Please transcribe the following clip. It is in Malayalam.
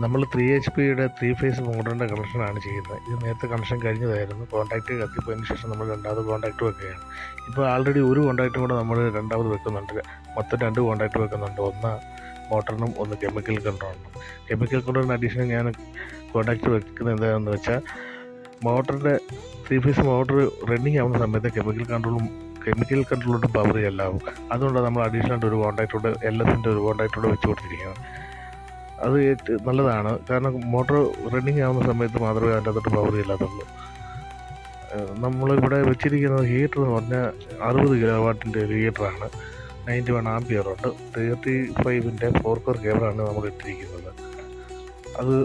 നമ്മൾ 3 HP ത്രീ ഫേസ് മോട്ടറിൻ്റെ കണക്ഷനാണ് ചെയ്യുന്നത്. ഇത് നേരത്തെ കണക്ഷൻ കഴിഞ്ഞതായിരുന്നു. കോൺടാക്റ്റ് കത്തിപ്പോയതിന് ശേഷം നമ്മൾ രണ്ടാമത് കോൺടാക്റ്റ് വെക്കുകയാണ്. ഇപ്പോൾ ആൾറെഡി ഒരു കോൺടാക്റ്റും കൂടെ നമ്മൾ രണ്ടാമത് വെക്കുന്നുണ്ട്. മൊത്തം 2 കോൺടാക്റ്റ് വെക്കുന്നുണ്ട്. ഒന്ന് മോട്ടറിനും ഒന്ന് കെമിക്കൽ കൺട്രോളിനും. കെമിക്കൽ കൺട്രോളിന് അഡീഷണൽ ഞാൻ കോൺടാക്റ്റ് വെക്കുന്നത് എന്താണെന്ന് വെച്ചാൽ, മോട്ടറിൻ്റെ 3 ഫേസ് മോട്ടർ റണ്ണിങ് ആവുന്ന സമയത്ത് കെമിക്കൽ കൺട്രോളിൻ്റെ പവർ എല്ലാവും. അതുകൊണ്ടാണ് നമ്മൾ അഡീഷണൽ ഒരു കോൺടാക്റ്റോടെ LSൻ്റെ ഒരു കോൺടാക്റ്റോടെ വെച്ച് കൊടുത്തിരിക്കുന്നത്. അത് നല്ലതാണ്, കാരണം മോട്ടോർ റണ്ണിങ് ആവുന്ന സമയത്ത് മാത്രമേ അതിൻ്റെ അകത്തോട്ട് പവർ ഇല്ലാത്തുള്ളൂ. നമ്മളിവിടെ വെച്ചിരിക്കുന്നത് ഹീറ്റർ എന്ന് പറഞ്ഞാൽ 60 കിലോവാട്ടിൻ്റെ ഒരു ഹീറ്ററാണ്. 91 ആംപിയറുണ്ട്. 35-ൻ്റെ 4 കോർ കേബിളാണ് നമ്മൾ ഇട്ടിരിക്കുന്നത്. അത്